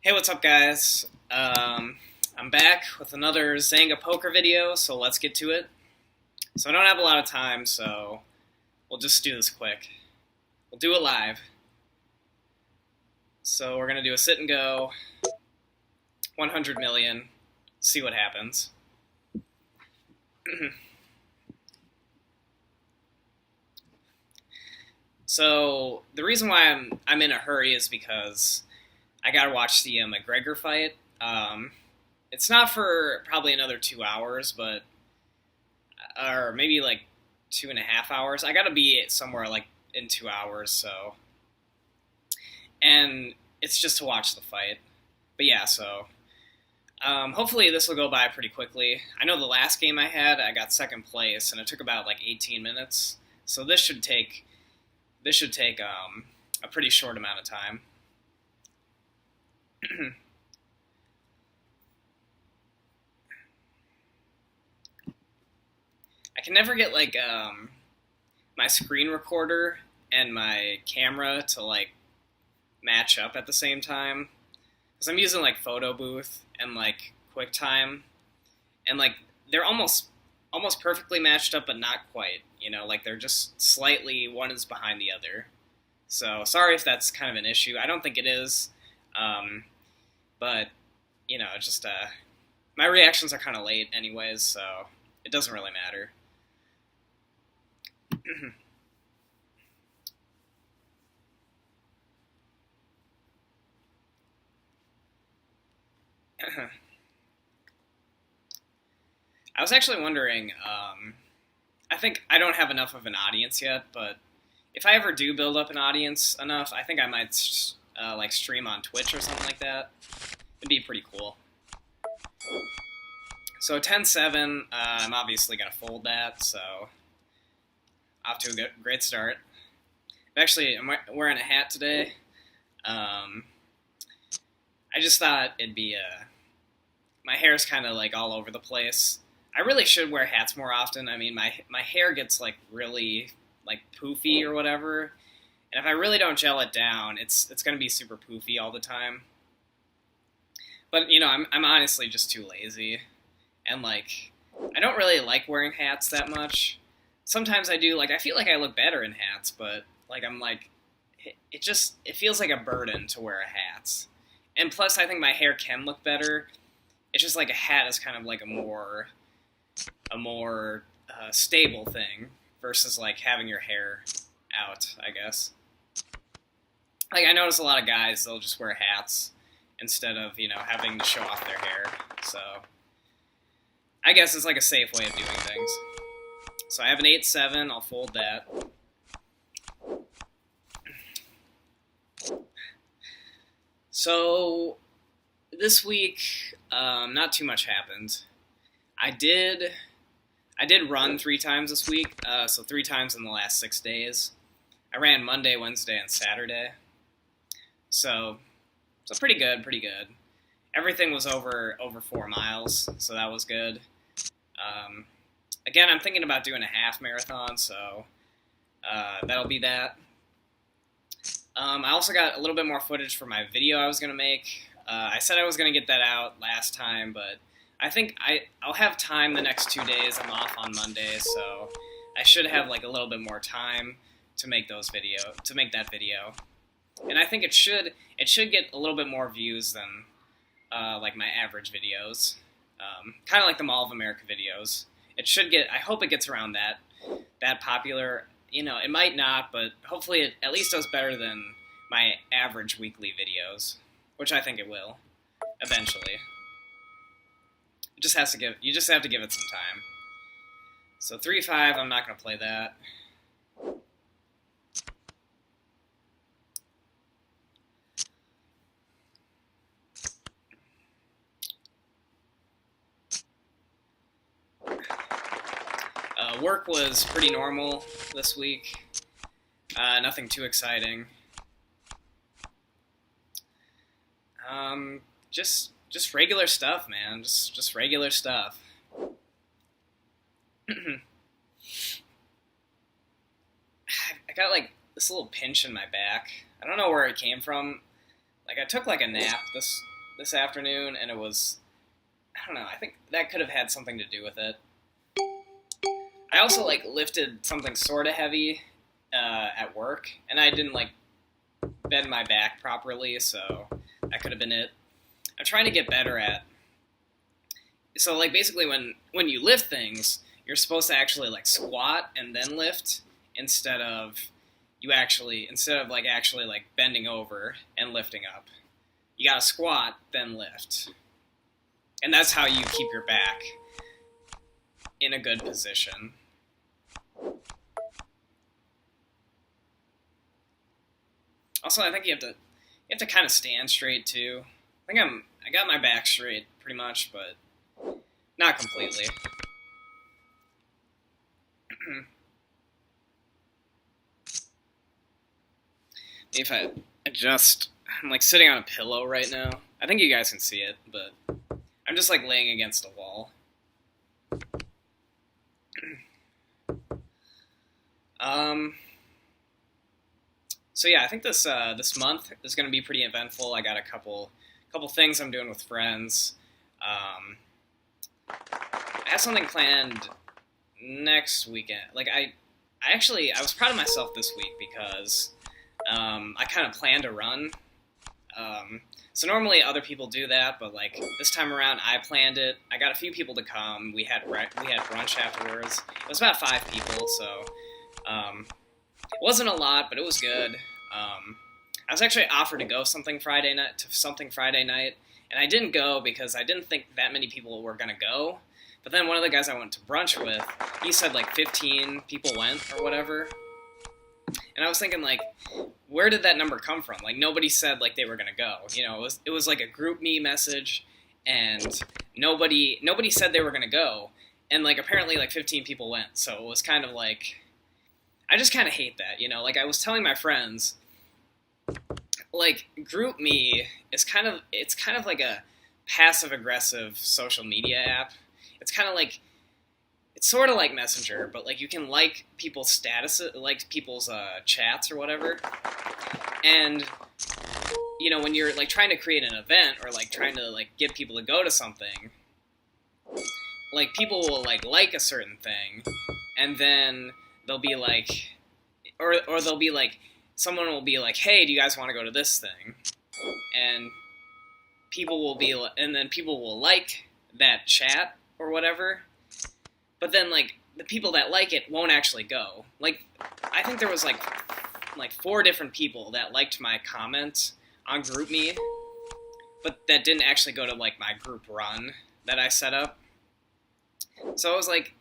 Hey, what's up, guys? I'm back with another Zynga poker video, so let's get to it. So I don't have a lot of time, so we'll just do this quick. We'll do it live. So we're gonna do a sit and go, 100 million, see what happens. So the reason why I'm in a hurry is because I gotta watch the McGregor fight. It's not for probably another 2 hours, but or maybe like 2.5 hours. I gotta be somewhere like in 2 hours, so and it's just to watch the fight. But yeah, so hopefully this will go by pretty quickly. I know the last game I had, I got second place, and it took about like 18 minutes. So this should take a pretty short amount of time. I can never get like my screen recorder and my camera to like match up at the same time because I'm using like photo booth and like QuickTime, and like they're almost perfectly matched up, but not quite. Like they're just slightly, one is behind the other. So sorry if that's kind of an issue. I don't think it is, but it's just my reactions are kind of late anyways, so it doesn't really matter. I was actually wondering. I think I don't have enough of an audience yet, but if I ever do build up an audience enough, I think I might like stream on Twitch or something like that. It'd be pretty cool. So 10-7, I'm obviously gonna fold that. So off to a great start. Actually, I'm wearing a hat today. I just thought it'd be my hair's kind of like all over the place. I really should wear hats more often. I mean, my hair gets like really like poofy or whatever, and if I really don't gel it down, it's gonna be super poofy all the time. But I'm honestly just too lazy, and like I don't really like wearing hats that much. Sometimes I do. Like I feel like I look better in hats, but like I'm like it feels like a burden to wear a hat. And plus, I think my hair can look better. It's just like a hat is kind of like a more stable thing versus like having your hair out, I guess. Like I notice a lot of guys, they'll just wear hats instead of having to show off their hair. So I guess it's like a safe way of doing things. So I have an 8-7. I'll fold that. So this week, not too much happened. I did run 3 times this week, so 3 times in the last 6 days. I ran Monday, Wednesday, and Saturday. So pretty good. Everything was over 4 miles, so that was good. Again, I'm thinking about doing a half marathon, so that'll be that. I also got a little bit more footage for my video I was going to make. I said I was going to get that out last time, but I think I'll have time the next 2 days. I'm off on Monday, so I should have like a little bit more time to make that video. And I think it should get a little bit more views than like my average videos. Kind of like the Mall of America videos. I hope it gets around that popular. It might not, but hopefully it at least does better than my average weekly videos, which I think it will eventually. You just have to give it some time. So 3-5, I'm not going to play that. Work was pretty normal this week. Nothing too exciting. Just regular stuff, man. Just regular stuff. I got like this little pinch in my back. I don't know where it came from. Like I took like a nap this afternoon, and it was, I don't know, I think that could have had something to do with it. I also like lifted something sort of heavy at work, and I didn't like bend my back properly, so that could have been it. I'm trying to get better at. So like basically when you lift things, you're supposed to actually like squat and then lift instead of actually like bending over and lifting up. You gotta squat then lift, and that's how you keep your back in a good position. Also, I think you have to kind of stand straight too. I got my back straight pretty much, but not completely. If I adjust, I'm like sitting on a pillow right now. I think you guys can see it, but I'm just like laying against a wall. So yeah, I think this month is going to be pretty eventful. I got a couple things I'm doing with friends. I have something planned next weekend. Like I was proud of myself this week because I kind of planned a run. So normally other people do that, but like this time around I planned it. I got a few people to come. We had brunch afterwards. It was about 5 people, so it wasn't a lot, but it was good. I was actually offered to go to something Friday night, and I didn't go because I didn't think that many people were gonna go. But then one of the guys I went to brunch with, he said like 15 people went or whatever. And I was thinking like, where did that number come from? Like nobody said like they were gonna go. You know, it was like a GroupMe message, and nobody said they were gonna go. And like apparently like 15 people went. So it was kind of like, I just kind of hate that. You know, like I was telling my friends, like GroupMe is kind of like a passive aggressive social media app. It's sort of like Messenger, but like you can like people's statuses, like people's chats or whatever. And you know, when you're like trying to create an event or like trying to like get people to go to something, like people will like a certain thing, and then they'll be like, or they'll be like, someone will be like, hey, do you guys want to go to this thing? And then people will like that chat or whatever. But then, like, the people that like it won't actually go. Like, I think there was, like 4 different people that liked my comment on GroupMe, but that didn't actually go to, like, my group run that I set up. So it was, like,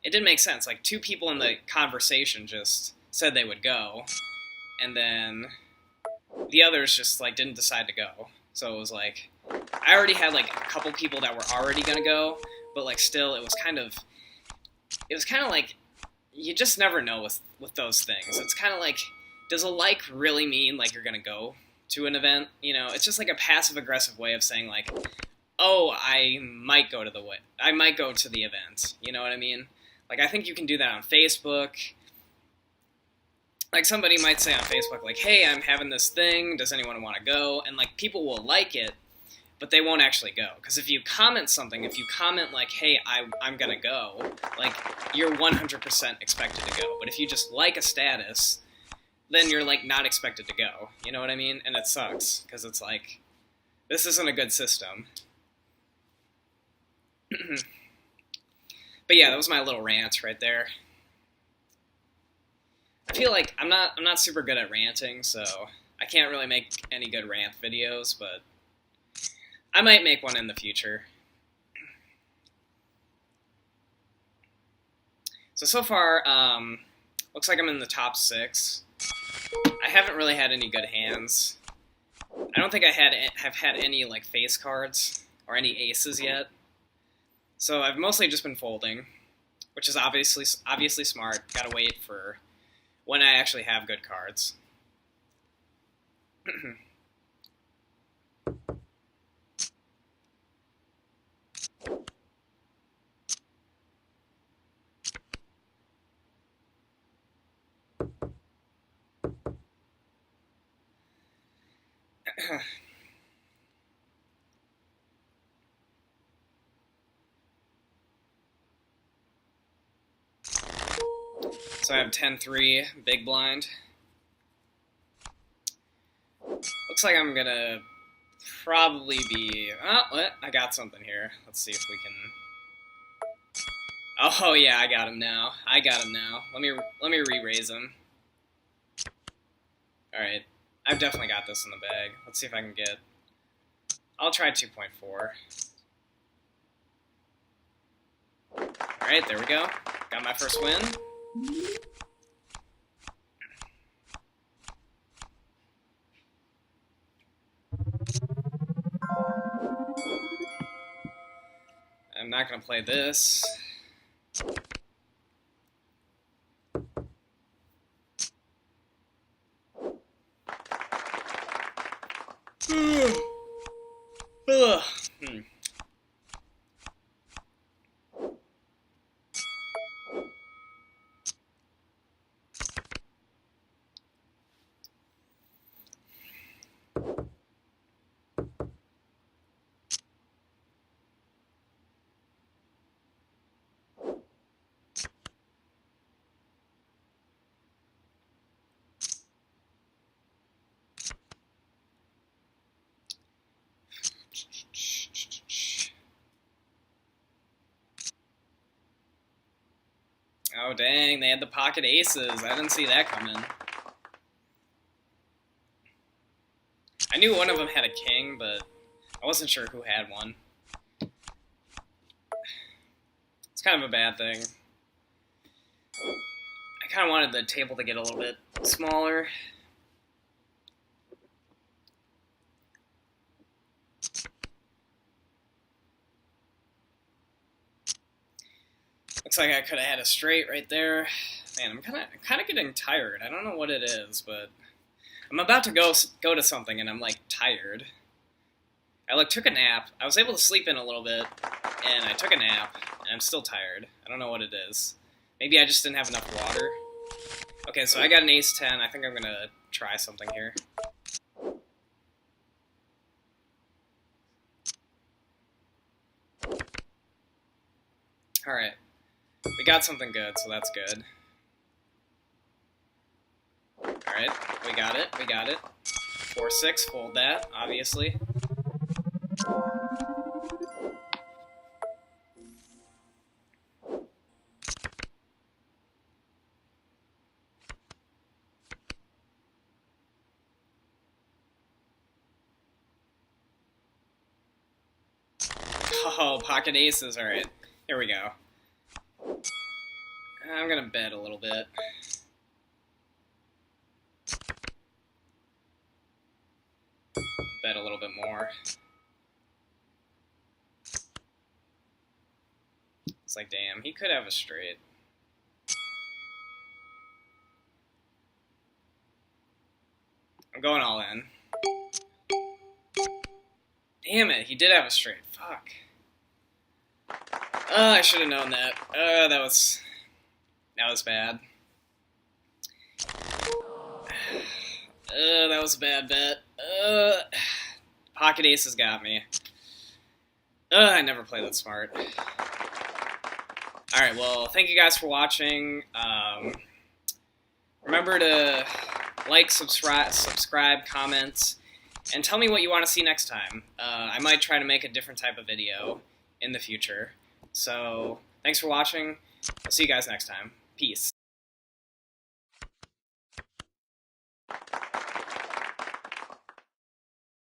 it didn't make sense. Like, 2 people in the conversation just said they would go, and then the others just, like, didn't decide to go. So it was, like, I already had, like, a couple people that were already gonna go, but, like, still, it was kind of like, you just never know with those things. It's kind of like, does a like really mean like you're gonna go to an event? You know, it's just like a passive aggressive way of saying like, oh, I might go to the event. You know what I mean? Like I think you can do that on Facebook. Like somebody might say on Facebook like, hey, I'm having this thing. Does anyone want to go? And like people will like it, but they won't actually go. Because if you comment like, hey, I'm gonna go, like, you're 100% expected to go. But if you just like a status, then you're, like, not expected to go. You know what I mean? And it sucks, because it's like, this isn't a good system. But yeah, that was my little rant right there. I feel like I'm not super good at ranting, so I can't really make any good rant videos, but I might make one in the future. So far, looks like I'm in the top 6. I haven't really had any good hands. I don't think I have had any like face cards or any aces yet. So I've mostly just been folding, which is obviously smart. Gotta wait for when I actually have good cards. So I have 10-3, big blind. Looks like I'm gonna probably be... Oh, what? I got something here. Let's see if we can... Oh yeah, I got him now. Let me re-raise him. Alright. I've definitely got this in the bag. Let's see if I can get... I'll try 2.4. Alright, there we go. Got my first win. I'm not going to play this. Oh dang, they had the pocket aces. I didn't see that coming. I knew one of them had a king, but I wasn't sure who had one. It's kind of a bad thing. I kind of wanted the table to get a little bit smaller. Looks like I could have had a straight right there. Man, I'm kind of getting tired. I don't know what it is, but I'm about to go to something, and I'm like tired. I took a nap. I was able to sleep in a little bit, and I took a nap, and I'm still tired. I don't know what it is. Maybe I just didn't have enough water. Okay, so I got an ace-10. I think I'm gonna try something here. All right. We got something good, so that's good. Alright, we got it. 4-6, fold that, obviously. Oh, pocket aces, alright. Here we go. I'm gonna bet a little bit. Bet a little bit more. It's like, damn, he could have a straight. I'm going all in. Damn it, he did have a straight. Fuck. I should have known that. That was bad. That was a bad bet. Pocket aces got me. I never play that smart. Alright, well, thank you guys for watching. Remember to like, subscribe, comment, and tell me what you want to see next time. I might try to make a different type of video in the future. So, thanks for watching. I'll see you guys next time. Peace.